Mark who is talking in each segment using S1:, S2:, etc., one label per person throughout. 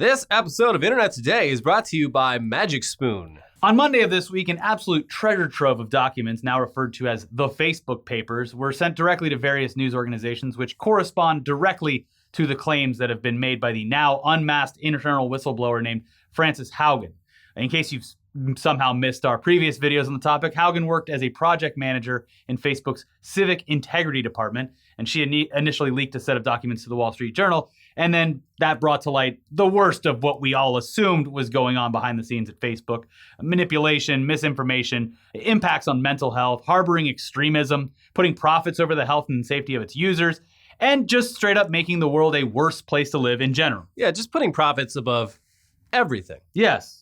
S1: This episode of Internet Today is brought to you by Magic Spoon.
S2: On Monday of this week, an absolute treasure trove of documents, now referred to as the Facebook papers, were sent directly to various news organizations which correspond directly to the claims that have been made by the now unmasked internal whistleblower named Frances Haugen. In case you've somehow missed our previous videos on the topic, Haugen worked as a project manager in Facebook's Civic Integrity Department, and she initially leaked a set of documents to the Wall Street Journal, and then that brought to light the worst of what we all assumed was going on behind the scenes at Facebook: manipulation, misinformation, impacts on mental health, harboring extremism, putting profits over the health and safety of its users, and just straight up making the world a worse place to live in general.
S1: Yeah, just putting profits above everything.
S2: Yes.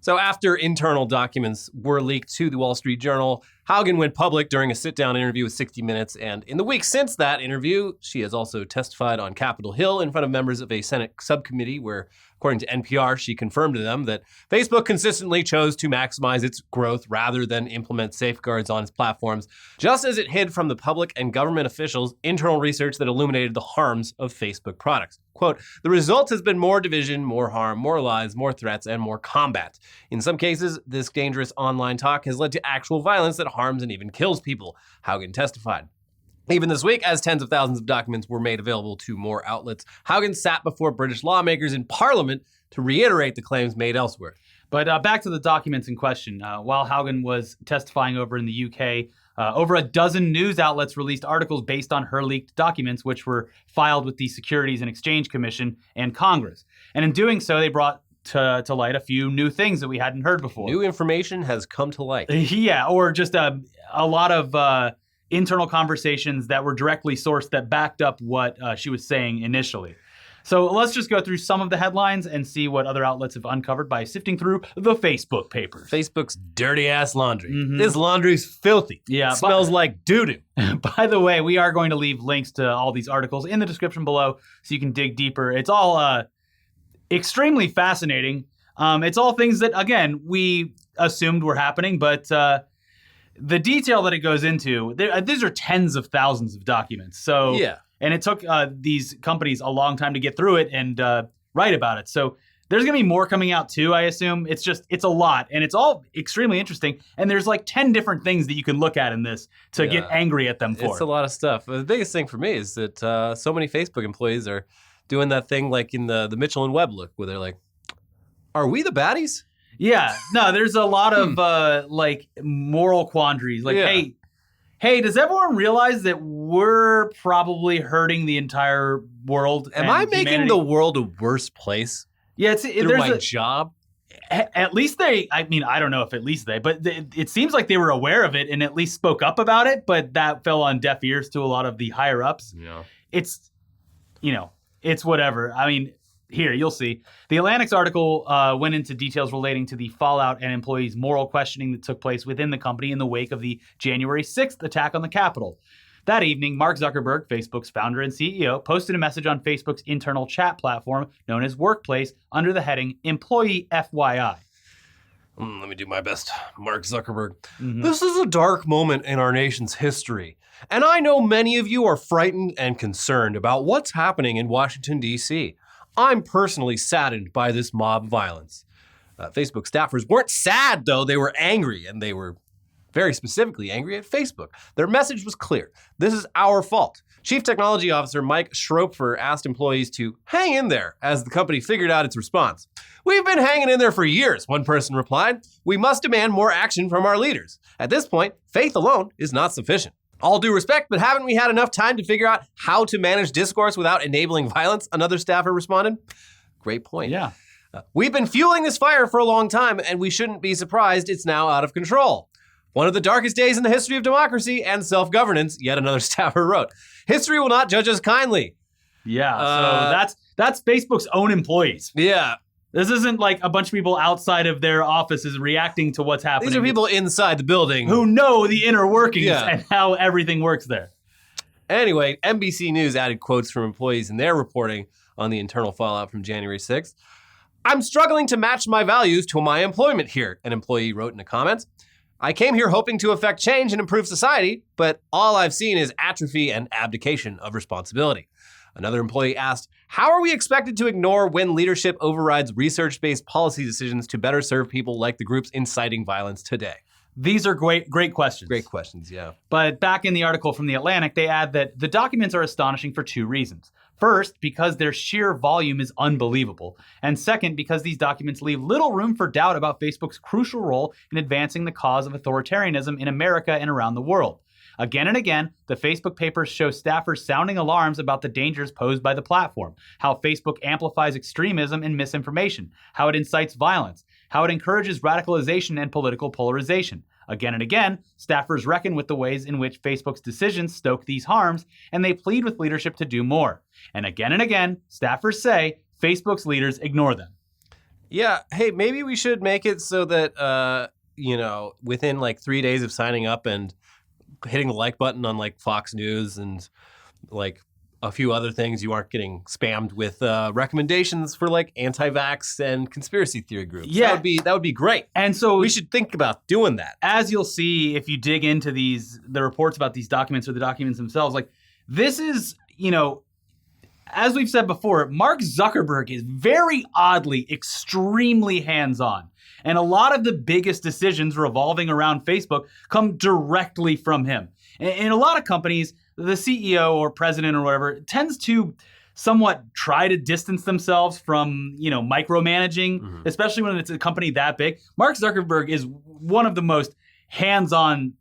S1: So after internal documents were leaked to the Wall Street Journal, Haugen went public during a sit-down interview with 60 Minutes, and in the week since that interview, she has also testified on Capitol Hill in front of members of a Senate subcommittee where, according to NPR, she confirmed to them that Facebook consistently chose to maximize its growth rather than implement safeguards on its platforms, just as it hid from the public and government officials internal research that illuminated the harms of Facebook products. Quote, "The result has been more division, more harm, more lies, more threats, and more combat. In some cases, this dangerous online talk has led to actual violence that harms and even kills people," Haugen testified. Even this week, as tens of thousands of documents were made available to more outlets, Haugen sat before British lawmakers in Parliament to reiterate the claims made elsewhere.
S2: But back to the documents in question. While Haugen was testifying over in the UK, over a dozen news outlets released articles based on her leaked documents, which were filed with the Securities and Exchange Commission and Congress. And in doing so, they brought to light a few new things that we hadn't heard before.
S1: New information has come to light.
S2: Yeah, or just a lot of internal conversations that were directly sourced that backed up what she was saying initially. So let's just go through some of the headlines and see what other outlets have uncovered by sifting through the Facebook papers.
S1: Facebook's dirty-ass laundry. Mm-hmm. This laundry's filthy.
S2: Yeah,
S1: it smells like doo-doo.
S2: By the way, we are going to leave links to all these articles in the description below so you can dig deeper. It's all extremely fascinating. It's all things that, again, we assumed were happening, but the detail that it goes into, these are tens of thousands of documents. So
S1: yeah.
S2: And it took these companies a long time to get through it and write about it. So there's going to be more coming out too, I assume. It's a lot, and it's all extremely interesting. And there's like 10 different things that you can look at in this to get angry at them for.
S1: It's a lot of stuff. The biggest thing for me is that so many Facebook employees are doing that thing like in the Mitchell and Webb look, where they're like, "Are we the baddies?"
S2: Yeah, no, there's a lot of like moral quandaries. Like, hey, does everyone realize that we're probably hurting the entire world?
S1: Am I making
S2: humanity?
S1: the world a worse place?
S2: Yeah,
S1: through my job.
S2: At least they, I mean, I don't know if at least they, but it seems like they were aware of it and at least spoke up about it, but that fell on deaf ears to a lot of the higher ups.
S1: Yeah.
S2: It's whatever. I mean, here, you'll see. The Atlantic's article went into details relating to the fallout and employees' moral questioning that took place within the company in the wake of the January 6th attack on the Capitol. That evening, Mark Zuckerberg, Facebook's founder and CEO, posted a message on Facebook's internal chat platform known as Workplace under the heading Employee FYI.
S1: Let me do my best, Mark Zuckerberg. Mm-hmm. This is a dark moment in our nation's history, and I know many of you are frightened and concerned about what's happening in Washington, D.C. I'm personally saddened by this mob violence. Facebook staffers weren't sad, though. They were angry, and they were very specifically angry at Facebook. Their message was clear. This is our fault. Chief Technology Officer Mike Schroepfer asked employees to hang in there as the company figured out its response. "We've been hanging in there for years," one person replied. "We must demand more action from our leaders. At this point, faith alone is not sufficient." "All due respect, but haven't we had enough time to figure out how to manage discourse without enabling violence?" another staffer responded. Great point.
S2: Yeah.
S1: "We've been fueling this fire for a long time, and we shouldn't be surprised it's now out of control. One of the darkest days in the history of democracy and self-governance," yet another staffer wrote. "History will not judge us kindly."
S2: Yeah, so that's Facebook's own employees.
S1: Yeah.
S2: This isn't like a bunch of people outside of their offices reacting to what's happening.
S1: These are people inside the building
S2: who know the inner workings and how everything works there.
S1: Anyway, NBC News added quotes from employees in their reporting on the internal fallout from January 6th. "I'm struggling to match my values to my employment here," an employee wrote in a comment. "I came here hoping to affect change and improve society, but all I've seen is atrophy and abdication of responsibility." Another employee asked, how are we expected to ignore when leadership overrides research-based policy decisions to better serve people like the groups inciting violence today?
S2: These are great questions.
S1: Great questions, yeah.
S2: But back in the article from The Atlantic, they add that the documents are astonishing for two reasons. First, because their sheer volume is unbelievable. And second, because these documents leave little room for doubt about Facebook's crucial role in advancing the cause of authoritarianism in America and around the world. Again and again, the Facebook papers show staffers sounding alarms about the dangers posed by the platform, how Facebook amplifies extremism and misinformation, how it incites violence, how it encourages radicalization and political polarization. Again and again, staffers reckon with the ways in which Facebook's decisions stoke these harms, and they plead with leadership to do more. And again, staffers say Facebook's leaders ignore them.
S1: Yeah, hey, maybe we should make it so that, within like 3 days of signing up and hitting the like button on like Fox News and like a few other things, you aren't getting spammed with recommendations for like anti-vax and conspiracy theory groups.
S2: Yeah.
S1: That would be great.
S2: And so
S1: we should think about doing that.
S2: As you'll see if you dig into the reports about these documents or the documents themselves, like this is, as we've said before, Mark Zuckerberg is very oddly extremely hands-on. And a lot of the biggest decisions revolving around Facebook come directly from him. In a lot of companies, the CEO or president or whatever tends to somewhat try to distance themselves from, micromanaging, especially when it's a company that big. Mark Zuckerberg is one of the most hands-on,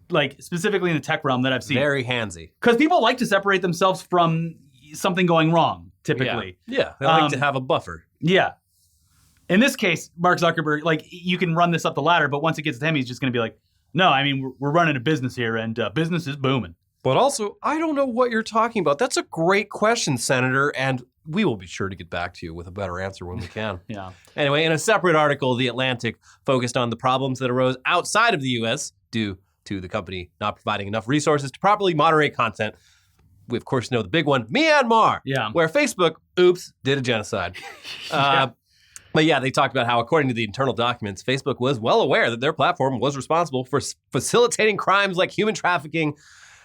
S2: like specifically in the tech realm that I've seen.
S1: Very handsy.
S2: Because people like to separate themselves from something going wrong, typically.
S1: Yeah. They like to have a buffer.
S2: Yeah. In this case, Mark Zuckerberg, like you can run this up the ladder, but once it gets to him, he's just going to be like, no, I mean, we're running a business here and business is booming.
S1: But also, I don't know what you're talking about. That's a great question, Senator, and we will be sure to get back to you with a better answer when we can.
S2: Yeah.
S1: Anyway, in a separate article, The Atlantic focused on the problems that arose outside of the U.S. due to the company not providing enough resources to properly moderate content. We, of course, know the big one, Myanmar, where Facebook, did a genocide. But yeah, they talked about how, according to the internal documents, Facebook was well aware that their platform was responsible for facilitating crimes like human trafficking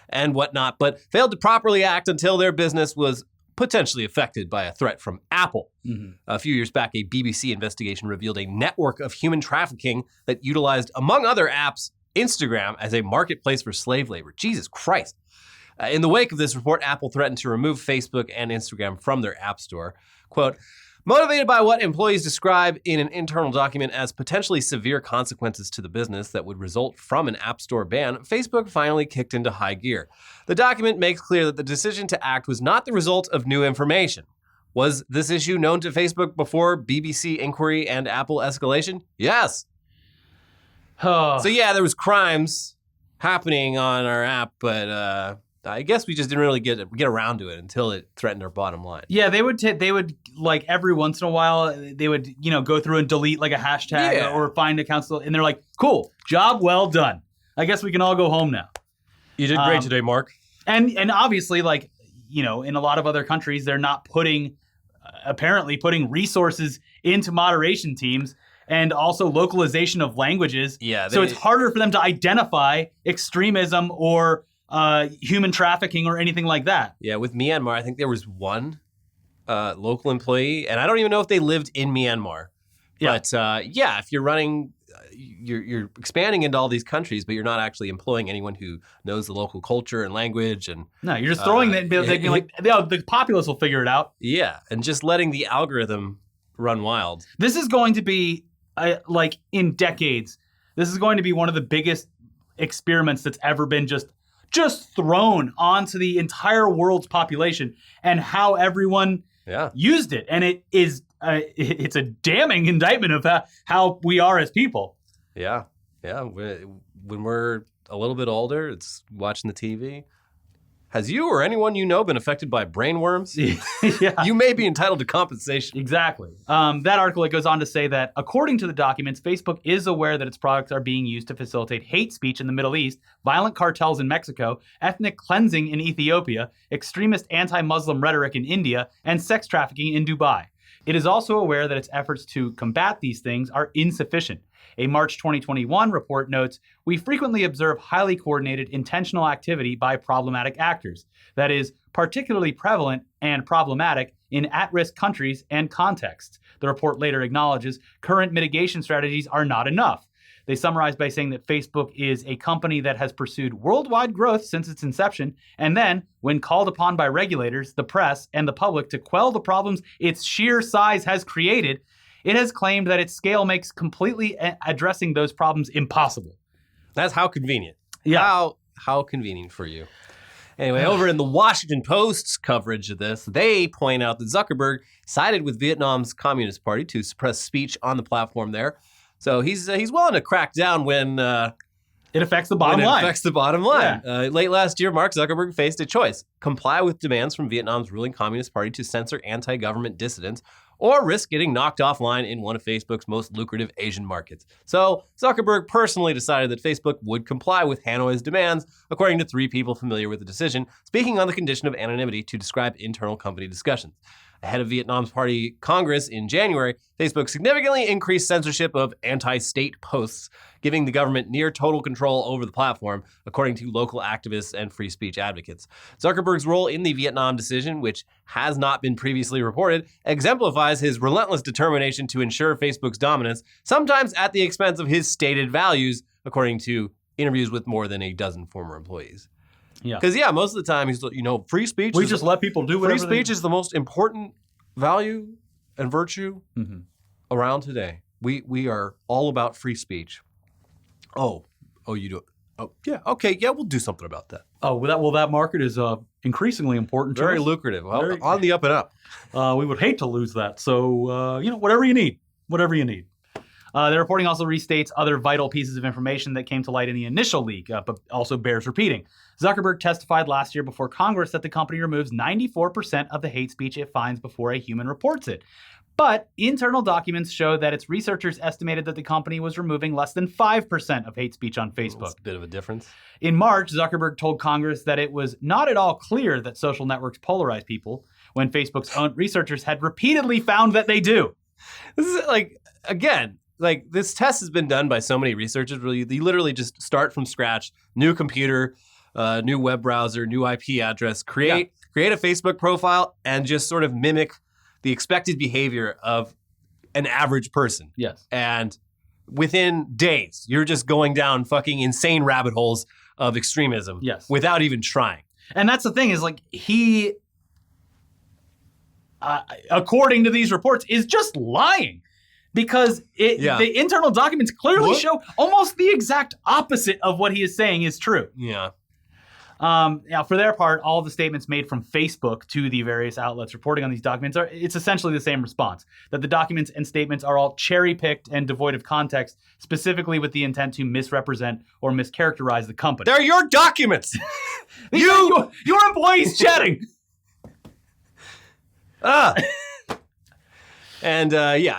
S1: and whatnot, but failed to properly act until their business was potentially affected by a threat from Apple. A few years back, a BBC investigation revealed a network of human trafficking that utilized, among other apps, Instagram as a marketplace for slave labor. Jesus Christ. In the wake of this report, Apple threatened to remove Facebook and Instagram from their app store. Quote, motivated by what employees describe in an internal document as potentially severe consequences to the business that would result from an App Store ban, Facebook finally kicked into high gear. The document makes clear that the decision to act was not the result of new information. Was this issue known to Facebook before BBC inquiry and Apple escalation? Yes. So yeah, there was crimes happening on our app, but I guess we just didn't really get around to it until it threatened our bottom line.
S2: Yeah, they would like every once in a while they would go through and delete like a hashtag or find accounts, and they're like, cool, job well done. I guess we can all go home now.
S1: You did great today, Mark.
S2: And obviously, like in a lot of other countries, they're not apparently putting resources into moderation teams and also localization of languages.
S1: Yeah.
S2: So it's harder for them to identify extremism or human trafficking or anything like that.
S1: Yeah, with Myanmar, I think there was one local employee, and I don't even know if they lived in Myanmar.
S2: Yeah.
S1: But if you're running, you're expanding into all these countries, but you're not actually employing anyone who knows the local culture and language. And
S2: no, you're just throwing that, being like, the populace will figure it out.
S1: Yeah, and just letting the algorithm run wild.
S2: This is going to be, like in decades, this is going to be one of the biggest experiments that's ever been just thrown onto the entire world's population, and how everyone used it. And it is it's a damning indictment of how we are as people.
S1: Yeah. When we're a little bit older, it's watching the TV. Has you or anyone you know been affected by brain worms?
S2: Yeah.
S1: You may be entitled to compensation.
S2: Exactly. That article, it goes on to say that according to the documents, Facebook is aware that its products are being used to facilitate hate speech in the Middle East, violent cartels in Mexico, ethnic cleansing in Ethiopia, extremist anti-Muslim rhetoric in India, and sex trafficking in Dubai. It is also aware that its efforts to combat these things are insufficient. A March 2021 report notes, "We frequently observe highly coordinated intentional activity by problematic actors that is particularly prevalent and problematic in at-risk countries and contexts." The report later acknowledges current mitigation strategies are not enough. They summarize by saying that Facebook is a company that has pursued worldwide growth since its inception, and then, when called upon by regulators, the press, and the public to quell the problems its sheer size has created, it has claimed that its scale makes completely addressing those problems impossible.
S1: That's how convenient.
S2: Yeah.
S1: How convenient for you. Anyway, over in the Washington Post's coverage of this, they point out that Zuckerberg sided with Vietnam's Communist Party to suppress speech on the platform there. So he's willing to crack down when
S2: it affects the bottom line.
S1: Yeah. Late last year, Mark Zuckerberg faced a choice: comply with demands from Vietnam's ruling Communist Party to censor anti-government dissidents, or risk getting knocked offline in one of Facebook's most lucrative Asian markets. So Zuckerberg personally decided that Facebook would comply with Hanoi's demands, according to 3 people familiar with the decision, speaking on the condition of anonymity to describe internal company discussions. Ahead of Vietnam's Party Congress in January, Facebook significantly increased censorship of anti-state posts, giving the government near total control over the platform, according to local activists and free speech advocates. Zuckerberg's role in the Vietnam decision, which has not been previously reported, exemplifies his relentless determination to ensure Facebook's dominance, sometimes at the expense of his stated values, according to interviews with more than a dozen former employees.
S2: Yeah.
S1: Because, most of the time, he's, free speech.
S2: We just let people do whatever.
S1: Free speech is the most important value and virtue around today. We are all about free speech. Oh, you do it. Oh, yeah. Okay. Yeah, we'll do something about that.
S2: Oh, well, that market is increasingly important.
S1: Very lucrative. Well, on the up and up.
S2: We would hate to lose that. So, whatever you need. The reporting also restates other vital pieces of information that came to light in the initial leak, but also bears repeating. Zuckerberg testified last year before Congress that the company removes 94% of the hate speech it finds before a human reports it. But internal documents show that its researchers estimated that the company was removing less than 5% of hate speech on Facebook.
S1: That's a bit of a difference.
S2: In March, Zuckerberg told Congress that it was not at all clear that social networks polarize people, when Facebook's own researchers had repeatedly found that they do.
S1: This is this test has been done by so many researchers. Really, you literally just start from scratch, new computer, new web browser, new IP address, create a Facebook profile, and just sort of mimic the expected behavior of an average person.
S2: Yes.
S1: And within days, you're just going down fucking insane rabbit holes of extremism.
S2: Yes.
S1: Without even trying.
S2: And that's the thing is he, according to these reports, is just lying. Because the internal documents clearly show almost the exact opposite of what he is saying is true.
S1: Yeah.
S2: Now, for their part, all of the statements made from Facebook to the various outlets reporting on these documents it's essentially the same response, that the documents and statements are all cherry-picked and devoid of context, specifically with the intent to misrepresent or mischaracterize the company.
S1: They're your documents!
S2: your employees chatting!
S1: And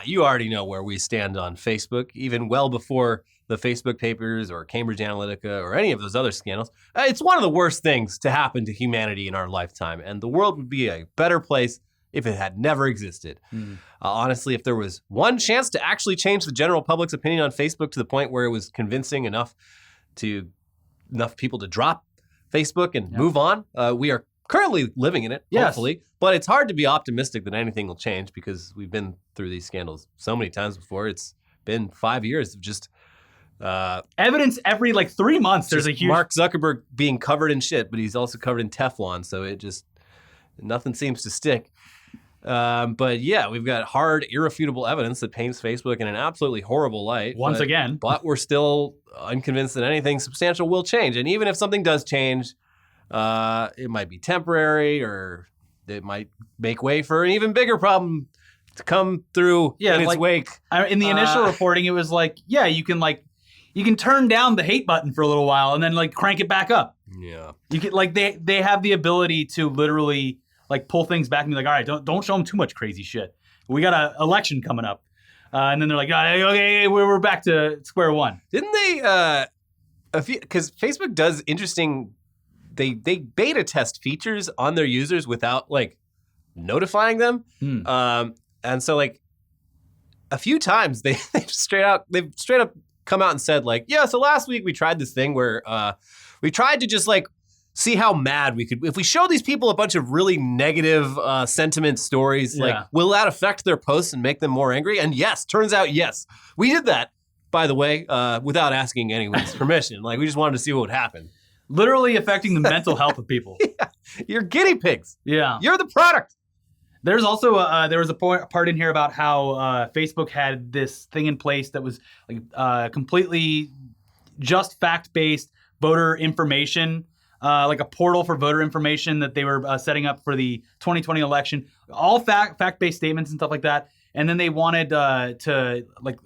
S1: you already know where we stand on Facebook, even well before the Facebook papers or Cambridge Analytica or any of those other scandals. It's one of the worst things to happen to humanity in our lifetime, and the world would be a better place if it had never existed. Honestly, if there was one chance to actually change the general public's opinion on Facebook to the point where it was convincing enough people to drop Facebook and move on, we are currently living in it, hopefully. But it's hard to be optimistic that anything will change because we've been through these scandals so many times before. It's been 5 years of just
S2: evidence every 3 months. There's a huge
S1: Mark Zuckerberg being covered in shit, but he's also covered in Teflon, so it just nothing seems to stick. But we've got hard, irrefutable evidence that paints Facebook in an absolutely horrible light.
S2: Once again.
S1: But we're still unconvinced that anything substantial will change. And even if something does change, it might be temporary, or it might make way for an even bigger problem to come through in its wake.
S2: In the initial reporting, it was you can turn down the hate button for a little while and then crank it back up.
S1: Yeah.
S2: You can they have the ability to literally pull things back and be all right, don't show them too much crazy shit. We got an election coming up. And then they're okay, we're back to square one.
S1: Didn't they, because Facebook does interesting, they beta test features on their users without notifying them. And And so like a few times they've straight up come out and said like, yeah, so last week we tried this thing where we tried to just like see how mad we could, if we show these people a bunch of really negative sentiment stories, like will that affect their posts and make them more angry? And yes, turns out, yes, we did that, by the way, without asking anyone's permission. Like we just wanted to see what would happen.
S2: Literally affecting the mental health of people.
S1: Yeah. You're guinea pigs.
S2: Yeah.
S1: You're the product.
S2: There's also there was a part in here about how Facebook had this thing in place that was like completely just fact-based voter information, like a portal for voter information that they were setting up for the 2020 election. All fact-based statements and stuff like that. And then they wanted to like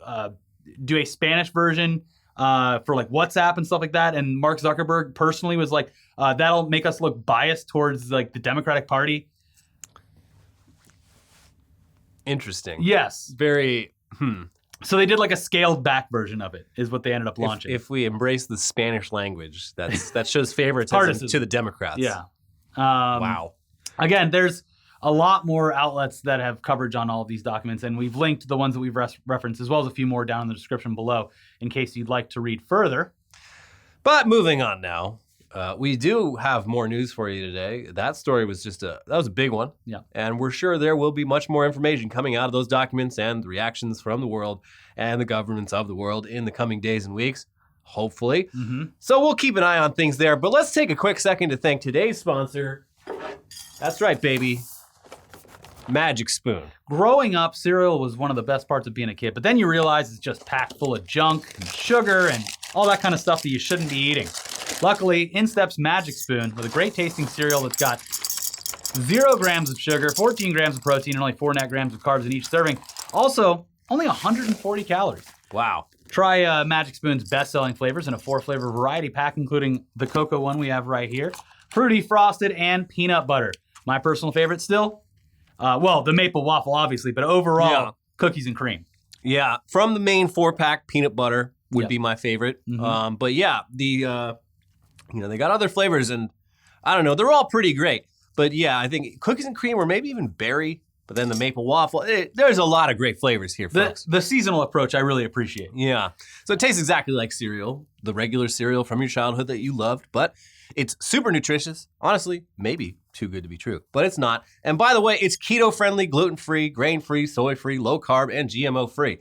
S2: do a Spanish version for like WhatsApp and stuff like that. And Mark Zuckerberg personally was like, that'll make us look biased towards like the Democratic Party.
S1: Interesting.
S2: Yes.
S1: Very,
S2: So they did like a scaled back version of it is what they ended up launching.
S1: If we embrace the Spanish language, that shows favoritism to the Democrats.
S2: Yeah.
S1: Wow.
S2: Again, there's a lot more outlets that have coverage on all of these documents, and we've linked the ones that we've referenced, as well as a few more down in the description below, in case you'd like to read further.
S1: But moving on now, we do have more news for you today. That story was that was a big one.
S2: Yeah.
S1: And we're sure there will be much more information coming out of those documents and the reactions from the world and the governments of the world in the coming days and weeks, hopefully.
S2: Mm-hmm.
S1: So we'll keep an eye on things there. But let's take a quick second to thank today's sponsor. That's right, baby. Magic Spoon.
S2: Growing up, cereal was one of the best parts of being a kid, but then you realize it's just packed full of junk and sugar and all that kind of stuff that you shouldn't be eating. Luckily, in steps Magic Spoon with a great tasting cereal that's got 0 grams of sugar, 14 grams of protein, and only 4 net grams of carbs in each serving. Also, only 140 calories.
S1: Wow.
S2: Try Magic Spoon's best-selling flavors in a 4-flavor variety pack, including the cocoa one we have right here, fruity, frosted, and peanut butter. My personal favorite still, well, the maple waffle, obviously, but overall, cookies and cream.
S1: Yeah, from the main 4-pack, peanut butter would be my favorite.
S2: Mm-hmm.
S1: But yeah, they got other flavors, and I don't know, they're all pretty great. But yeah, I think cookies and cream, or maybe even berry, but then the maple waffle, there's a lot of great flavors here, folks.
S2: The seasonal approach I really appreciate.
S1: Yeah, so it tastes exactly like cereal, the regular cereal from your childhood that you loved, but it's super nutritious. Honestly, maybe too good to be true, but it's not. And by the way, it's keto-friendly, gluten-free, grain-free, soy-free, low-carb, and GMO-free.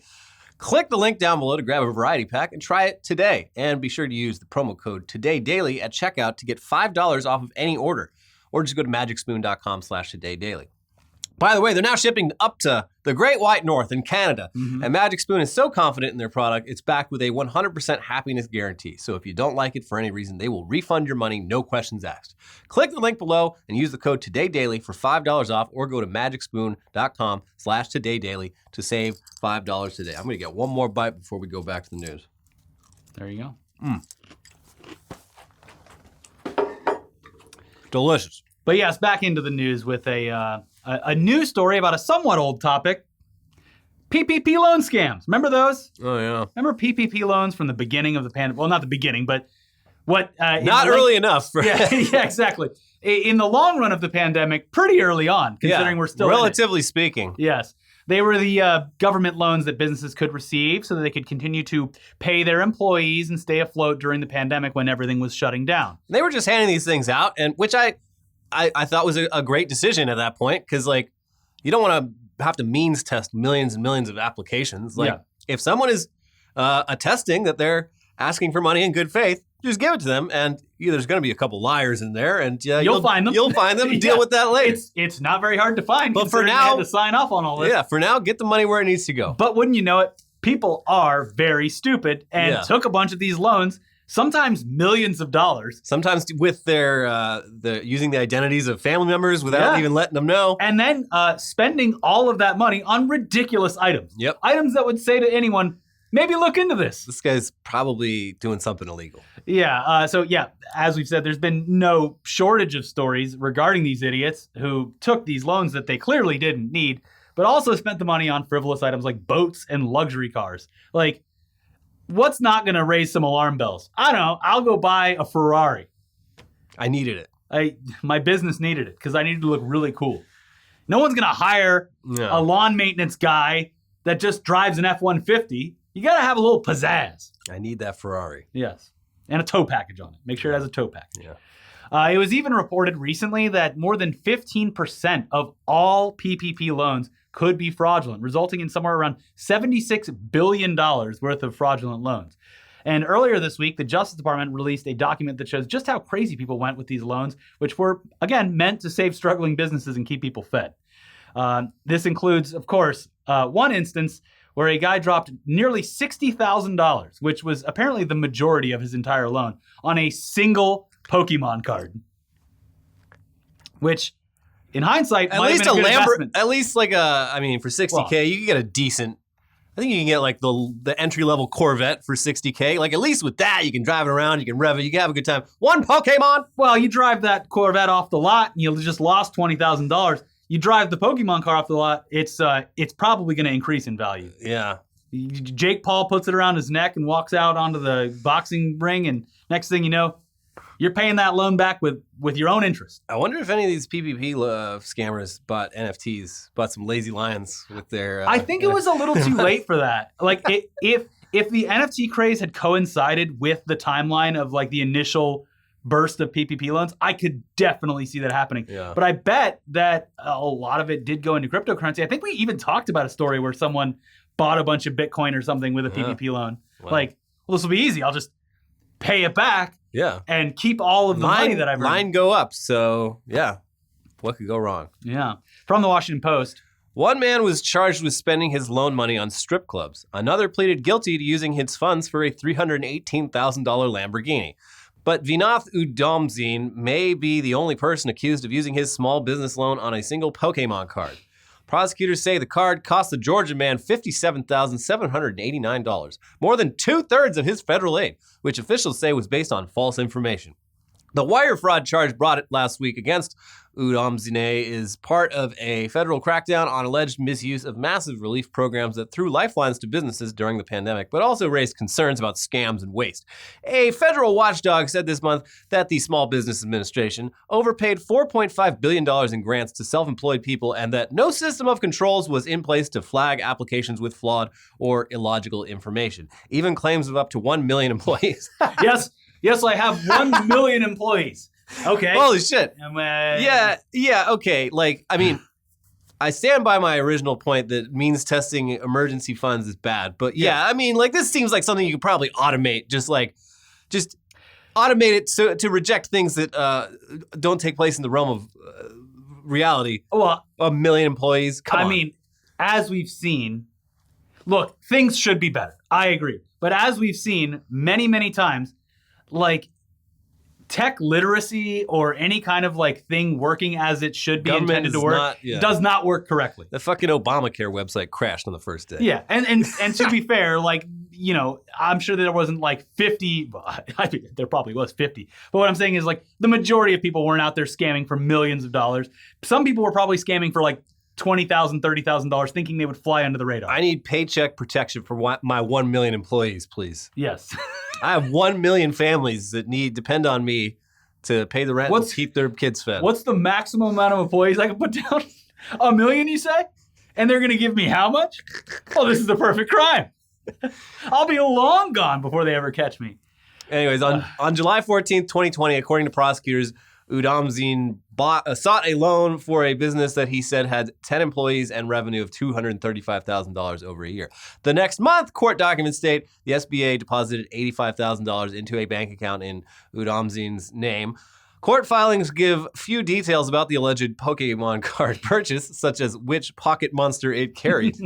S1: Click the link down below to grab a variety pack and try it today. And be sure to use the promo code TODAYDAILY at checkout to get $5 off of any order. Or just go to magicspoon.com/todaydaily. By the way, they're now shipping up to the Great White North in Canada. Mm-hmm. And Magic Spoon is so confident in their product, it's backed with a 100% happiness guarantee. So if you don't like it for any reason, they will refund your money, no questions asked. Click the link below and use the code TODAYDAILY for $5 off, or go to magicspoon.com/todaydaily to save $5 today. I'm going to get one more bite before we go back to the news.
S2: There you
S1: go. Delicious.
S2: But yes, back into the news with a news story about a somewhat old topic. PPP loan scams. Remember those?
S1: Oh, yeah.
S2: Remember PPP loans from the beginning of the pandemic? Well, not the beginning, but what?
S1: Not early enough.
S2: Yeah, exactly. In the long run of the pandemic, pretty early on, considering we're still
S1: relatively speaking.
S2: Yes. They were the government loans that businesses could receive so that they could continue to pay their employees and stay afloat during the pandemic when everything was shutting down.
S1: They were just handing these things out, and which I thought was a great decision at that point, because like you don't want to have to means test millions and millions of applications. Like if someone is attesting that they're asking for money in good faith, just give it to them, and there's going to be a couple liars in there, and
S2: you'll find them.
S1: You'll find them and deal with that later.
S2: It's not very hard to find.
S1: But for now,
S2: you had to sign off on all this.
S1: Yeah, for now, get the money where it needs to go.
S2: But wouldn't you know it, people are very stupid and took a bunch of these loans. Sometimes millions of dollars.
S1: Sometimes with their using the identities of family members without even letting them know.
S2: And then spending all of that money on ridiculous items.
S1: Yep.
S2: Items that would say to anyone, maybe look into this.
S1: This guy's probably doing something illegal.
S2: Yeah. So as we've said, there's been no shortage of stories regarding these idiots who took these loans that they clearly didn't need, but also spent the money on frivolous items like boats and luxury cars. Like, what's not going to raise some alarm bells? I don't know. I'll go buy a Ferrari.
S1: I needed it.
S2: My business needed it because I needed to look really cool. No one's going to hire a lawn maintenance guy that just drives an F-150. You got to have a little pizzazz.
S1: I need that Ferrari.
S2: Yes. And a tow package on it. Make sure it has a tow package.
S1: Yeah.
S2: It was even reported recently that more than 15% of all PPP loans could be fraudulent, resulting in somewhere around $76 billion worth of fraudulent loans. And earlier this week, the Justice Department released a document that shows just how crazy people went with these loans, which were, again, meant to save struggling businesses and keep people fed. This includes, of course, one instance where a guy dropped nearly $60,000, which was apparently the majority of his entire loan, on a single Pokemon card. Which, in hindsight, might have been a good investment.
S1: At least like for $60K, you can get a decent. I think you can get like the entry-level Corvette for $60K. Like, at least with that, you can drive it around, you can rev it, you can have a good time. One Pokemon!
S2: Well, you drive that Corvette off the lot, and you just lost $20,000. You drive the Pokemon car off the lot, it's probably going to increase in value.
S1: Yeah.
S2: Jake Paul puts it around his neck and walks out onto the boxing ring, and next thing you know, you're paying that loan back with your own interest.
S1: I wonder if any of these PPP scammers bought NFTs, bought some lazy lions with their...
S2: I think it was a little too late for that. Like, if the NFT craze had coincided with the timeline of like the initial burst of PPP loans, I could definitely see that happening.
S1: Yeah.
S2: But I bet that a lot of it did go into cryptocurrency. I think we even talked about a story where someone bought a bunch of Bitcoin or something with a PPP loan. Wow. Like, well, this will be easy. I'll just pay it back.
S1: Yeah.
S2: And keep all of the money that I've earned.
S1: Line go up. So, yeah. What could go wrong?
S2: Yeah. From the Washington Post.
S1: One man was charged with spending his loan money on strip clubs. Another pleaded guilty to using his funds for a $318,000 Lamborghini. But Vinath Udomzin may be the only person accused of using his small business loan on a single Pokémon card. Prosecutors say the card cost the Georgia man $57,789, more than 2/3 of his federal aid, which officials say was based on false information. The wire fraud charge brought last week against Udomzine is part of a federal crackdown on alleged misuse of massive relief programs that threw lifelines to businesses during the pandemic, but also raised concerns about scams and waste. A federal watchdog said this month that the Small Business Administration overpaid $4.5 billion in grants to self-employed people and that no system of controls was in place to flag applications with flawed or illogical information. Even claims of up to 1 million employees.
S2: Yes, I have 1 million employees. Okay.
S1: Holy shit. Yeah, okay. Like, I mean, I stand by my original point that means testing emergency funds is bad. But yeah, I mean, like, this seems like something you could probably automate. Just automate it to reject things that don't take place in the realm of reality.
S2: Well,
S1: 1 million employees. Come on.
S2: I mean, as we've seen, look, things should be better. I agree. But as we've seen many, many times, like, tech literacy or any kind of like thing working as it should be intended to work does not work correctly.
S1: The fucking Obamacare website crashed on the first day.
S2: Yeah, and to be fair, like, you know, I'm sure there wasn't like 50. Well, I think there probably was 50. But what I'm saying is, like, the majority of people weren't out there scamming for millions of dollars. Some people were probably scamming for like $20,000, $30,000, thinking they would fly under the radar.
S1: I need paycheck protection for my 1 million employees, please.
S2: Yes.
S1: I have 1 million families that depend on me to pay the rent and keep their kids fed.
S2: What's the maximum amount of employees I can put down? 1 million, you say? And they're going to give me how much? Oh, this is the perfect crime. I'll be long gone before they ever catch me.
S1: Anyways, on July 14th, 2020, according to prosecutors, Udomzin sought a loan for a business that he said had 10 employees and revenue of $235,000 over a year. The next month, court documents state the SBA deposited $85,000 into a bank account in Udomzin's name. Court filings give few details about the alleged Pokemon card purchase, such as which pocket monster it carried.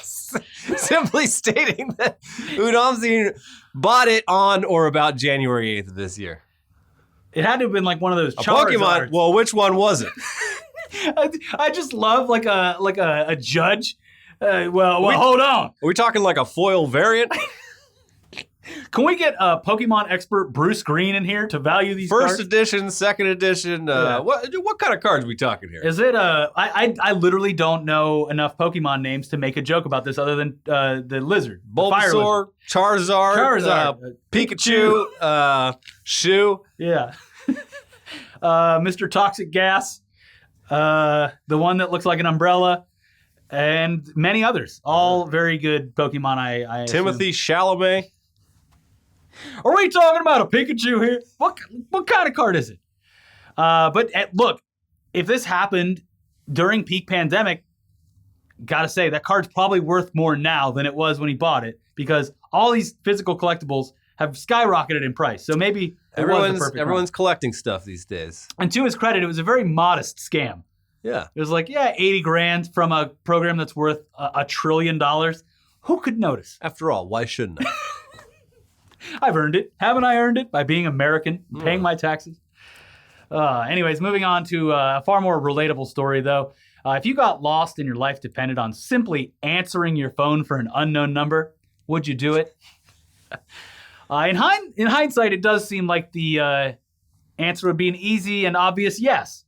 S1: Simply stating that Udomzin bought it on or about January 8th of this year.
S2: It had to have been like one of those Charizards.
S1: Pokemon. Well, which one was it?
S2: I just love like a judge. Hold on.
S1: Are we talking like a foil variant?
S2: Can we get Pokemon expert Bruce Green in here to value these cards?
S1: First edition, second edition. What kind of cards are we talking here?
S2: Is it I literally don't know enough Pokemon names to make a joke about this other than the lizard.
S1: Bulbasaur, Charizard, Pikachu, Shu.
S2: Yeah. Mr. Toxic Gas. the one that looks like an umbrella, and many others. All very good Pokemon, I assume.
S1: Timothy Chalamet.
S2: Are we talking about a Pikachu here? What kind of card is it? But look, if this happened during peak pandemic, gotta say that card's probably worth more now than it was when he bought it, because all these physical collectibles have skyrocketed in price. So maybe
S1: everyone's collecting stuff these days.
S2: And to his credit, it was a very modest scam.
S1: Yeah.
S2: It was like, $80,000 from a program that's worth $1 trillion. Who could notice?
S1: After all, why shouldn't I?
S2: I've earned it. Haven't I earned it by being American, paying my taxes? Anyways, moving on to a far more relatable story, though. If you got lost and your life depended on simply answering your phone for an unknown number, would you do it? In hindsight, it does seem like the answer would be an easy and obvious yes.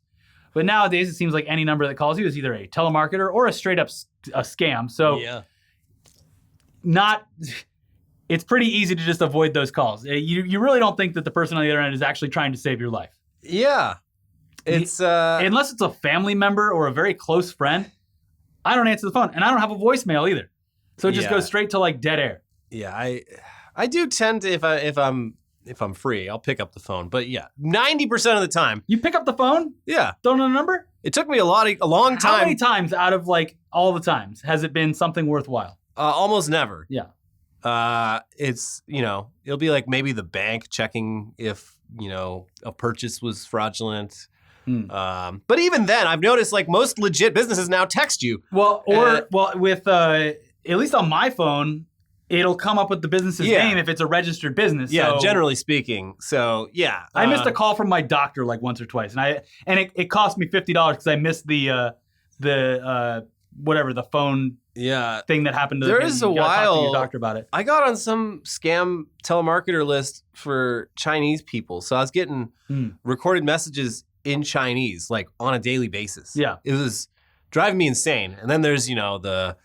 S2: But nowadays, it seems like any number that calls you is either a telemarketer or a straight-up a scam. So it's pretty easy to just avoid those calls. You really don't think that the person on the other end is actually trying to save your life.
S1: Yeah. It's
S2: unless it's a family member or a very close friend, I don't answer the phone. And I don't have a voicemail either. So it just goes straight to like dead air.
S1: Yeah, I do tend to, if I'm free, I'll pick up the phone. But 90% of the time.
S2: You pick up the phone?
S1: Yeah.
S2: Don't know the number?
S1: It took me a long time.
S2: How many times out of like all the times has it been something worthwhile?
S1: Almost never.
S2: Yeah.
S1: It's, it'll be like maybe the bank checking if, a purchase was fraudulent. But even then, I've noticed like most legit businesses now text you.
S2: Well, with at least on my phone, it'll come up with the business's name if it's a registered business.
S1: Yeah,
S2: so,
S1: generally speaking. So
S2: I missed a call from my doctor like once or twice, and it cost me $50 because I missed the phone thing that happened to
S1: there is a while
S2: talk to your doctor about it.
S1: I got on some scam telemarketer list for Chinese people, so I was getting recorded messages in Chinese like on a daily basis.
S2: Yeah,
S1: it was driving me insane. And then there's the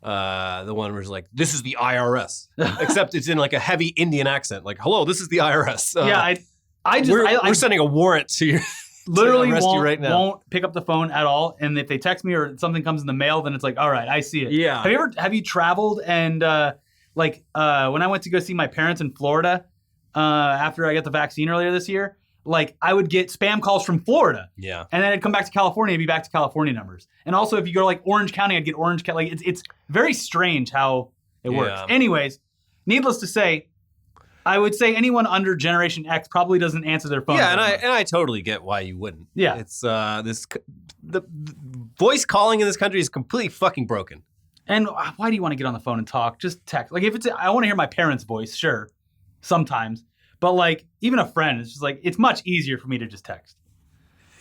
S1: one where it's like, this is the IRS, except it's in like a heavy Indian accent, like, hello, this is the IRS. We're sending a warrant to you.
S2: Literally
S1: won't
S2: pick up the phone at all. And if they text me or something comes in the mail, then it's like, all right, I see it.
S1: Yeah.
S2: Have you traveled and when I went to go see my parents in Florida after I got the vaccine earlier this year, like I would get spam calls from Florida.
S1: Yeah.
S2: And then I'd come back to California and be back to California numbers. And also if you go to like Orange County, I'd get Orange County. Like it's very strange how it works. Anyways, needless to say, I would say anyone under Generation X probably doesn't answer their phone.
S1: Yeah, and I totally get why you wouldn't.
S2: Yeah.
S1: It's the voice calling in this country is completely fucking broken.
S2: And why do you want to get on the phone and talk? Just text. Like if I want to hear my parents' voice, sure, sometimes. But like even a friend, it's just like it's much easier for me to just text.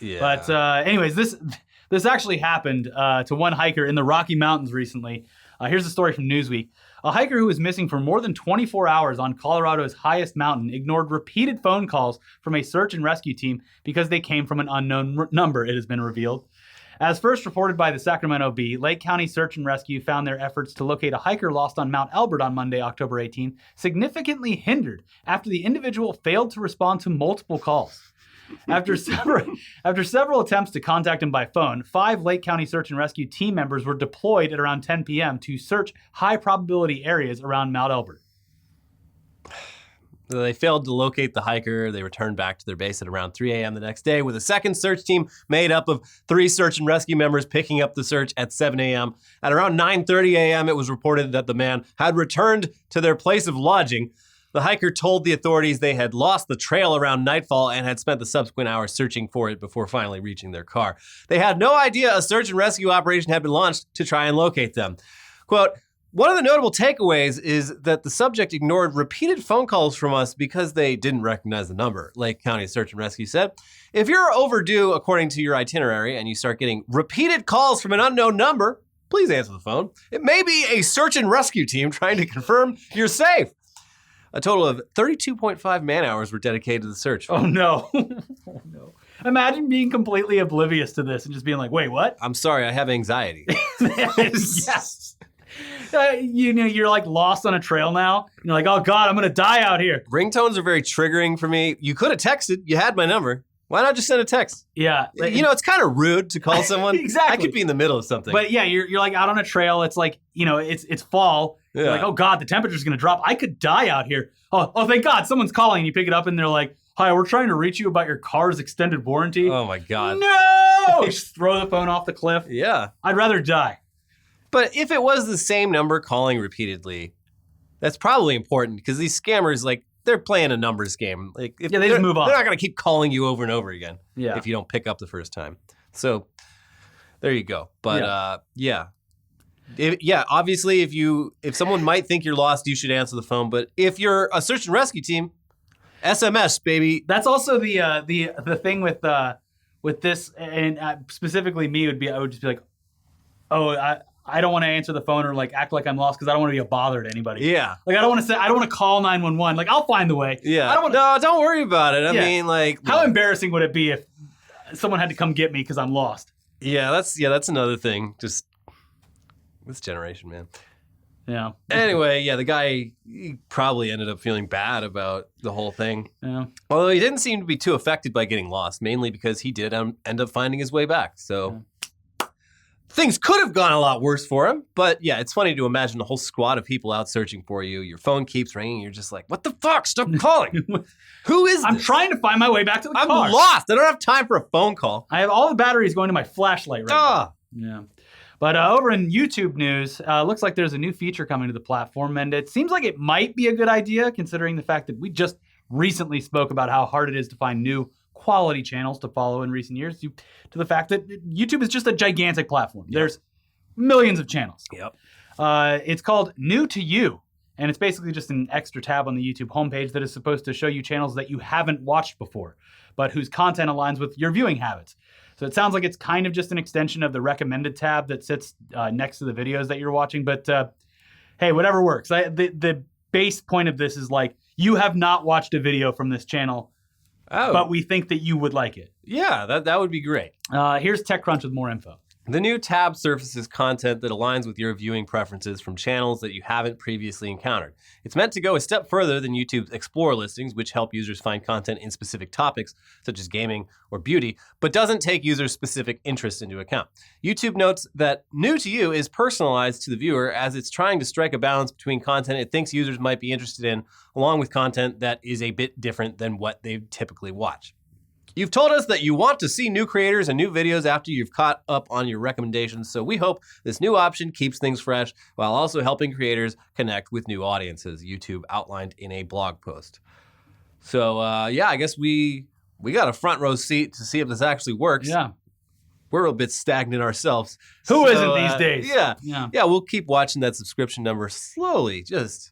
S1: Yeah.
S2: But anyways, this actually happened to one hiker in the Rocky Mountains recently. Here's a story from Newsweek. A hiker who was missing for more than 24 hours on Colorado's highest mountain ignored repeated phone calls from a search and rescue team because they came from an unknown number, it has been revealed. As first reported by the Sacramento Bee, Lake County Search and Rescue found their efforts to locate a hiker lost on Mount Elbert on Monday, October 18, significantly hindered after the individual failed to respond to multiple calls. After several attempts to contact him by phone, 5 Lake County Search and Rescue team members were deployed at around 10 p.m. to search high-probability areas around Mount Elbert.
S1: They failed to locate the hiker. They returned back to their base at around 3 a.m. the next day with a second search team made up of 3 search and rescue members picking up the search at 7 a.m. At around 9:30 a.m., it was reported that the man had returned to their place of lodging. The hiker told the authorities they had lost the trail around nightfall and had spent the subsequent hours searching for it before finally reaching their car. They had no idea a search and rescue operation had been launched to try and locate them. Quote, one of the notable takeaways is that the subject ignored repeated phone calls from us because they didn't recognize the number, Lake County Search and Rescue said. If you're overdue according to your itinerary and you start getting repeated calls from an unknown number, please answer the phone. It may be a search and rescue team trying to confirm you're safe. A total of 32.5 man-hours were dedicated to the search.
S2: Oh, no. Oh, no. Imagine being completely oblivious to this and just being like, wait, what?
S1: I'm sorry, I have anxiety.
S2: Yes. You're like lost on a trail now. You're like, oh, God, I'm going to die out here.
S1: Ringtones are very triggering for me. You could have texted. You had my number. Why not just send a text?
S2: Yeah.
S1: It's kind of rude to call someone.
S2: Exactly.
S1: I could be in the middle of something.
S2: But yeah, you're like out on a trail. It's like, it's fall.
S1: Yeah.
S2: You're like, oh God, the temperature's going to drop. I could die out here. Oh, thank God, someone's calling. You pick it up and they're like, hi, we're trying to reach you about your car's extended warranty.
S1: Oh my God.
S2: No! Just throw the phone off the cliff.
S1: Yeah.
S2: I'd rather die.
S1: But if it was the same number calling repeatedly, that's probably important because these scammers, like, they're playing a numbers game. Like,
S2: they just move on.
S1: They're not going to keep calling you over and over again if you don't pick up the first time. So there you go. But obviously, if someone might think you're lost, you should answer the phone. But if you're a search and rescue team, SMS, baby.
S2: That's also the thing with this, and specifically me I would just be like, I don't want to answer the phone or like act like I'm lost because I don't want to be a bother to anybody.
S1: Yeah.
S2: Like I don't want to call 911. Like I'll find the way.
S1: Yeah. No, don't worry about it. I mean, like,
S2: how embarrassing would it be if someone had to come get me because I'm lost?
S1: Yeah, that's another thing. Just this generation, man.
S2: Yeah.
S1: Anyway, the guy he probably ended up feeling bad about the whole thing.
S2: Yeah.
S1: Although he didn't seem to be too affected by getting lost, mainly because he did end up finding his way back. So things could have gone a lot worse for him. But yeah, it's funny to imagine a whole squad of people out searching for you. Your phone keeps ringing. You're just like, what the fuck? Stop calling. Who is this?
S2: I'm trying to find my way back to the car.
S1: I'm lost. I don't have time for a phone call.
S2: I have all the batteries going to my flashlight right now. Yeah. But over in YouTube news, looks like there's a new feature coming to the platform, and it seems like it might be a good idea considering the fact that we just recently spoke about how hard it is to find new quality channels to follow in recent years, to the fact that YouTube is just a gigantic platform. Yep. There's millions of channels.
S1: Yep.
S2: It's called New to You, and it's basically just an extra tab on the YouTube homepage that is supposed to show you channels that you haven't watched before, but whose content aligns with your viewing habits. So it sounds like it's kind of just an extension of the recommended tab that sits next to the videos that you're watching. But hey, whatever works. The base point of this is like, you have not watched a video from this channel, but we think that you would like it.
S1: Yeah, that would be great.
S2: Here's TechCrunch with more info.
S1: The new tab surfaces content that aligns with your viewing preferences from channels that you haven't previously encountered. It's meant to go a step further than YouTube's Explore listings, which help users find content in specific topics, such as gaming or beauty, but doesn't take users' specific interests into account. YouTube notes that New to You is personalized to the viewer as it's trying to strike a balance between content it thinks users might be interested in, along with content that is a bit different than what they typically watch. You've told us that you want to see new creators and new videos after you've caught up on your recommendations, so we hope this new option keeps things fresh while also helping creators connect with new audiences, YouTube outlined in a blog post. So, I guess we got a front row seat to see if this actually works.
S2: Yeah.
S1: We're a bit stagnant ourselves.
S2: Who isn't these days?
S1: Yeah, we'll keep watching that subscription number slowly, just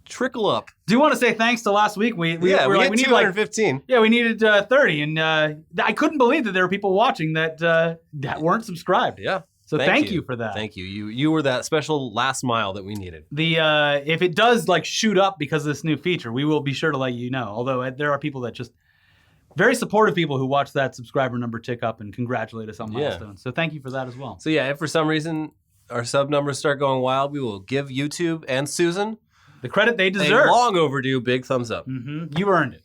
S1: trickle up.
S2: Do you want to say thanks to last week? We
S1: need 215.
S2: We needed 30, and I couldn't believe that there were people watching that weren't subscribed.
S1: Yeah.
S2: So thank you for that.
S1: Thank you. You were that special last mile that we needed.
S2: If it does like shoot up because of this new feature, we will be sure to let you know. Although there are people that just very supportive people who watch that subscriber number tick up and congratulate us on milestones. So thank you for that as well.
S1: So if for some reason our sub numbers start going wild, we will give YouTube and Susan
S2: the credit they deserve.
S1: A long overdue big thumbs up.
S2: Mm-hmm. You earned it.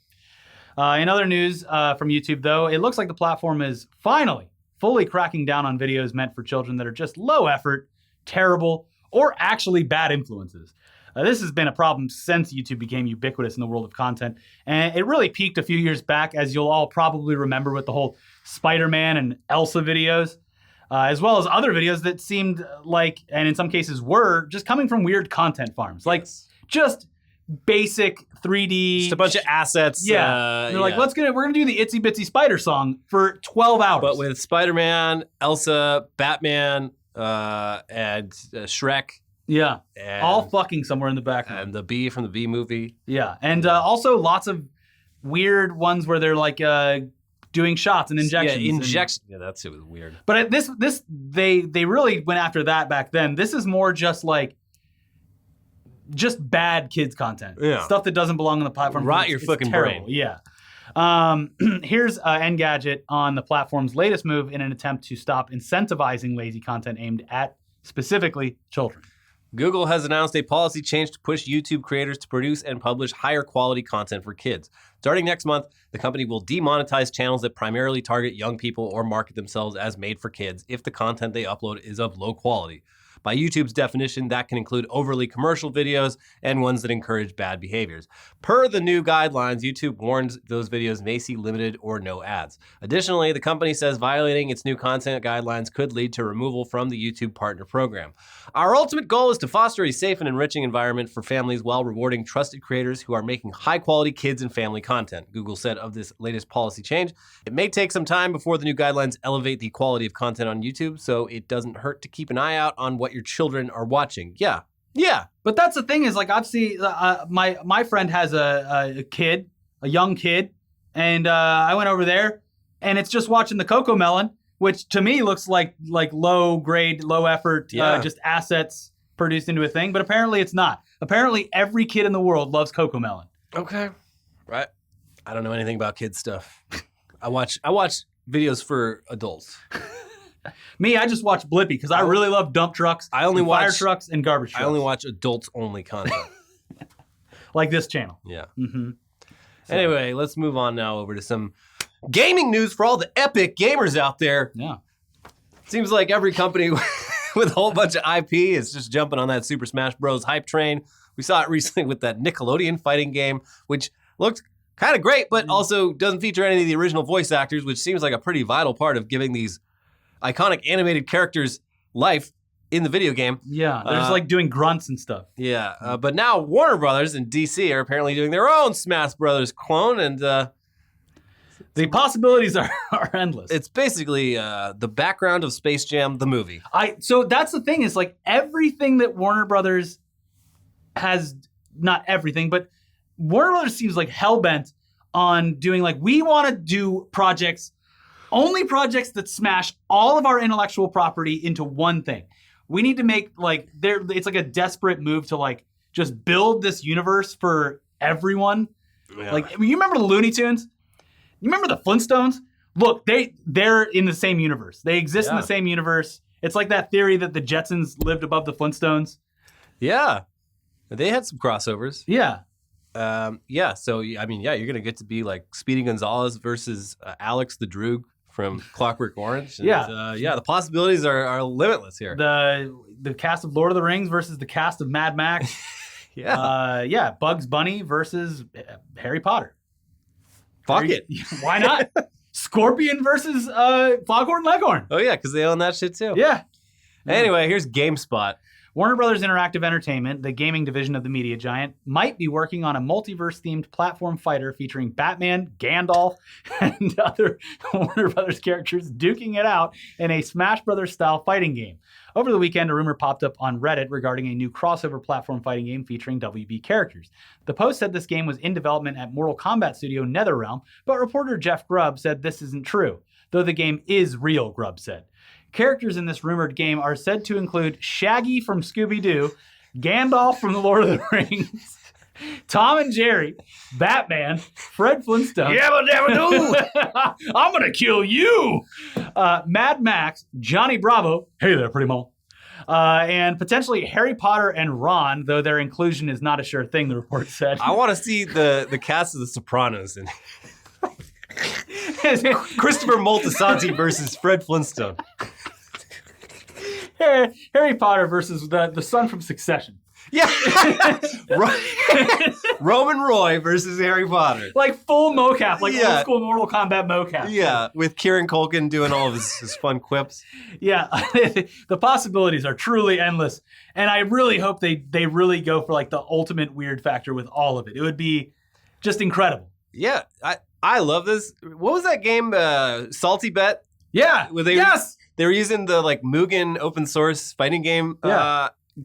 S2: In other news from YouTube, though, it looks like the platform is finally fully cracking down on videos meant for children that are just low effort, terrible, or actually bad influences. This has been a problem since YouTube became ubiquitous in the world of content. And it really peaked a few years back, as you'll all probably remember, with the whole Spider-Man and Elsa videos, as well as other videos that seemed like, and in some cases were, just coming from weird content farms. Like, just basic 3D.
S1: Just a bunch of assets.
S2: Yeah. They're like, we're going to do the Itsy Bitsy Spider song for 12 hours.
S1: But with Spider-Man, Elsa, Batman, and Shrek.
S2: Yeah. All fucking somewhere in the background.
S1: And the Bee from the Bee movie.
S2: Yeah. And also lots of weird ones where they're like doing shots and injections.
S1: Yeah, injections. Yeah, it was weird.
S2: But they really went after that back then. This is more just like, just bad kids content.
S1: Yeah.
S2: Stuff that doesn't belong on the platform.
S1: Rot your fucking brain.
S2: Yeah. Here's Engadget on the platform's latest move in an attempt to stop incentivizing lazy content aimed at specifically children.
S1: Google has announced a policy change to push YouTube creators to produce and publish higher quality content for kids. Starting next month, the company will demonetize channels that primarily target young people or market themselves as made for kids if the content they upload is of low quality. By YouTube's definition, that can include overly commercial videos and ones that encourage bad behaviors. Per the new guidelines, YouTube warns those videos may see limited or no ads. Additionally, the company says violating its new content guidelines could lead to removal from the YouTube Partner Program. Our ultimate goal is to foster a safe and enriching environment for families while rewarding trusted creators who are making high-quality kids and family content, Google said of this latest policy change. It may take some time before the new guidelines elevate the quality of content on YouTube, so it doesn't hurt to keep an eye out on what your children are watching. Yeah.
S2: But that's the thing is, like, I've seen my friend has a kid, a young kid, and I went over there, and it's just watching the Coco Melon, which to me looks like low grade, low effort, just assets produced into a thing. But apparently it's not. Apparently every kid in the world loves Coco Melon.
S1: Okay. Right. I don't know anything about kids stuff. I watch videos for adults.
S2: Me, I just watch Blippi because I really love dump trucks, fire trucks, and garbage trucks.
S1: I only watch adults-only content.
S2: Like this channel.
S1: Yeah.
S2: Mm-hmm. So.
S1: Anyway, let's move on now over to some gaming news for all the epic gamers out there.
S2: Yeah.
S1: Seems like every company with a whole bunch of IP is just jumping on that Super Smash Bros. Hype train. We saw it recently with that Nickelodeon fighting game, which looked kind of great, but also doesn't feature any of the original voice actors, which seems like a pretty vital part of giving these iconic animated characters life in the video game.
S2: Yeah, they're just like doing grunts and stuff.
S1: Yeah, but now Warner Brothers and DC are apparently doing their own Smash Brothers clone, and the
S2: possibilities are endless.
S1: It's basically the background of Space Jam, the movie.
S2: So that's the thing is, like, everything that Warner Brothers has, not everything, but Warner Brothers seems like hell-bent on doing, like, we want to do only projects that smash all of our intellectual property into one thing. We need to make, like, it's like a desperate move to, like, just build this universe for everyone. Yeah. Like, you remember the Looney Tunes? You remember the Flintstones? Look, they're in the same universe. They exist in the same universe. It's like that theory that the Jetsons lived above the Flintstones.
S1: Yeah. They had some crossovers.
S2: Yeah.
S1: So, I mean, you're going to get to be like Speedy Gonzalez versus Alex the Droog from Clockwork Orange. And, the possibilities are limitless here.
S2: The cast of Lord of the Rings versus the cast of Mad Max. Bugs Bunny versus Harry Potter.
S1: Fuck it.
S2: Why not? Scorpion versus Foghorn Leghorn.
S1: Oh, yeah, because they own that shit too.
S2: Yeah.
S1: Anyway, here's GameSpot.
S2: Warner Brothers Interactive Entertainment, the gaming division of the media giant, might be working on a multiverse-themed platform fighter featuring Batman, Gandalf, and other Warner Brothers characters duking it out in a Smash Brothers-style fighting game. Over the weekend, a rumor popped up on Reddit regarding a new crossover platform fighting game featuring WB characters. The post said this game was in development at Mortal Kombat studio NetherRealm, but reporter Jeff Grubb said this isn't true, though the game is real, Grubb said. Characters in this rumored game are said to include Shaggy from Scooby-Doo, Gandalf from The Lord of the Rings, Tom and Jerry, Batman, Fred Flintstone.
S1: Yabba dabba doo!
S2: I'm gonna kill you! Mad Max, Johnny Bravo, hey there, pretty mo, and potentially Harry Potter and Ron, though their inclusion is not a sure thing, the report said.
S1: I want to see the cast of The Sopranos in Christopher Moltisanti versus Fred Flintstone.
S2: Harry Potter versus the son from Succession.
S1: Yeah. Roman Roy versus Harry Potter.
S2: Like full mocap, like old school Mortal Kombat mocap.
S1: Yeah, with Kieran Culkin doing all of his fun quips.
S2: Yeah, the possibilities are truly endless. And I really hope they really go for like the ultimate weird factor with all of it. It would be just incredible.
S1: Yeah, I love this. What was that game, Salty Bet?
S2: Yeah,
S1: they were using the like Mugen open source fighting game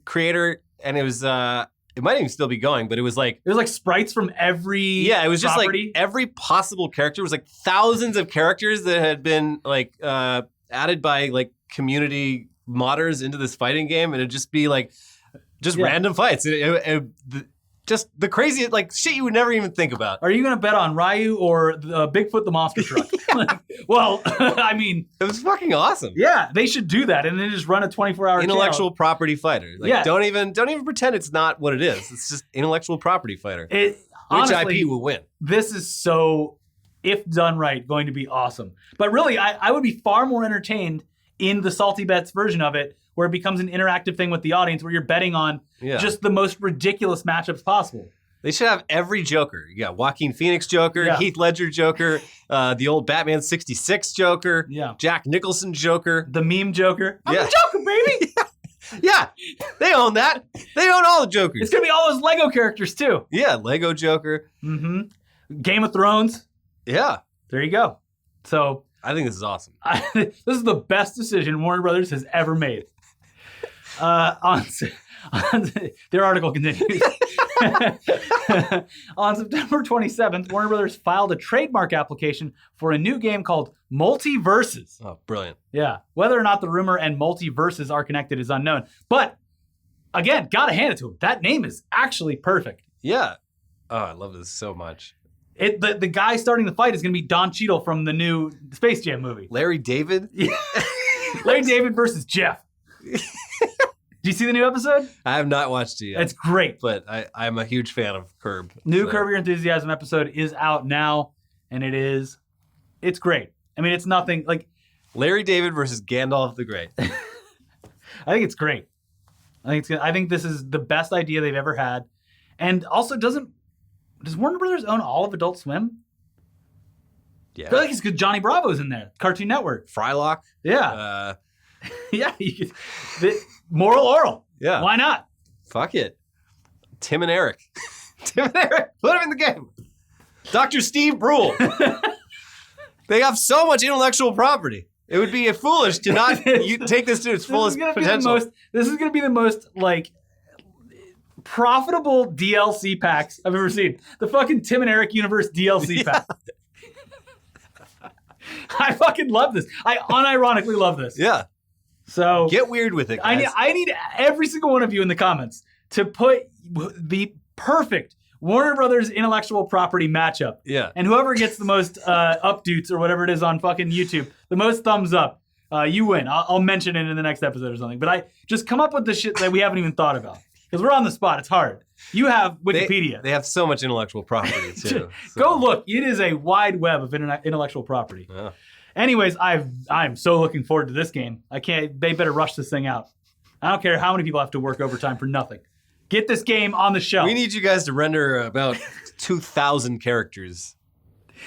S1: creator, and it was it might even still be going, but it was like
S2: sprites from every
S1: it was
S2: property.
S1: Just like every possible character. It was like thousands of characters that had been like added by like community modders into this fighting game, and it'd just be like random fights. Just the craziest, like shit you would never even think about.
S2: Are you going to bet on Ryu or Bigfoot the monster truck? Well, I mean,
S1: It was fucking awesome.
S2: yeah, they should do that and then just run a 24-hour
S1: Intellectual property fighter. Like,
S2: Yeah.
S1: don't even pretend it's not what it is. It's just intellectual property fighter.
S2: Which
S1: IP will win.
S2: This is so, if done right, going to be awesome. But really, I would be far more entertained in the Salty Bets version of it, where it becomes an interactive thing with the audience, where you're betting on just the most ridiculous matchups possible.
S1: They should have every Joker. You got Joaquin Phoenix Joker,
S2: Yeah.
S1: Heath Ledger Joker, the old Batman 66 Joker,
S2: Yeah.
S1: Jack Nicholson Joker.
S2: The meme Joker. I'm
S1: Yeah.
S2: the Joker, baby!
S1: Yeah, they own that. They own all the Jokers.
S2: It's going to be all those Lego characters, too.
S1: Yeah, Lego Joker.
S2: Mm-hmm. Game of Thrones.
S1: Yeah,
S2: There you go. So,
S1: I think this is awesome.
S2: this is the best decision Warner Brothers has ever made. Their article continues. On September 27th, Warner Brothers filed a trademark application for a new game called Multiverses.
S1: Oh, brilliant.
S2: Yeah. Whether or not the rumor and multiverses are connected is unknown. But, again, gotta hand it to him. That name is actually perfect.
S1: Yeah. Oh, I love this so much.
S2: The guy starting the fight is going to be Don Cheadle from the new Space Jam movie.
S1: Larry David?
S2: Larry David versus Jeff. Do you see the new episode?
S1: I have not watched it yet.
S2: It's great.
S1: But I'm a huge fan of Curb.
S2: New
S1: so.
S2: Curb Your Enthusiasm episode is out now, and it's great. I mean, it's nothing like...
S1: Larry David versus Gandalf the Grey.
S2: I think it's great. I think this is the best idea they've ever had. And also, does Warner Brothers own all of Adult Swim?
S1: Yeah.
S2: I feel like it's because Johnny Bravo's in there. Cartoon Network.
S1: Frylock.
S2: Yeah. Yeah. Moral Oral.
S1: Yeah.
S2: Why not?
S1: Fuck it. Tim and Eric. Tim and Eric. Put them in the game. Dr. Steve Brule. They have so much intellectual property. It would be foolish to not take this to its fullest potential.
S2: This is going to be the most, like, profitable DLC packs I've ever seen. The fucking Tim and Eric Universe DLC pack. I fucking love this. I unironically love this.
S1: Yeah.
S2: So
S1: get weird with it, guys.
S2: I need every single one of you in the comments to put the perfect Warner Brothers intellectual property matchup.
S1: Yeah.
S2: And whoever gets the most updates or whatever it is on fucking YouTube, the most thumbs up, you win. I'll mention it in the next episode or something. But I just come up with the shit that we haven't even thought about. Because we're on the spot. It's hard. You have Wikipedia.
S1: They have so much intellectual property, too.
S2: Go look. It is a wide web of intellectual property.
S1: Yeah.
S2: Anyways, I'm so looking forward to this game. They better rush this thing out. I don't care how many people have to work overtime for nothing. Get this game on the shelf.
S1: We need you guys to render about 2,000 characters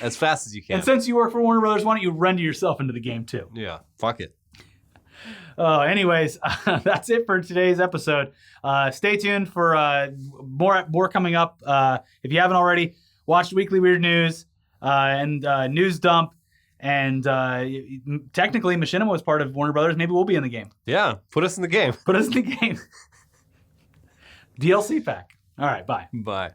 S1: as fast as you can.
S2: And since you work for Warner Brothers, why don't you render yourself into the game too?
S1: Yeah, fuck it.
S2: Anyways, that's it for today's episode. Stay tuned for more coming up. If you haven't already, watch Weekly Weird News and News Dump. And technically, Machinima was part of Warner Brothers. Maybe we'll be in the game.
S1: Yeah, put us in the game.
S2: Put us in the game. DLC pack. All right, bye.
S1: Bye.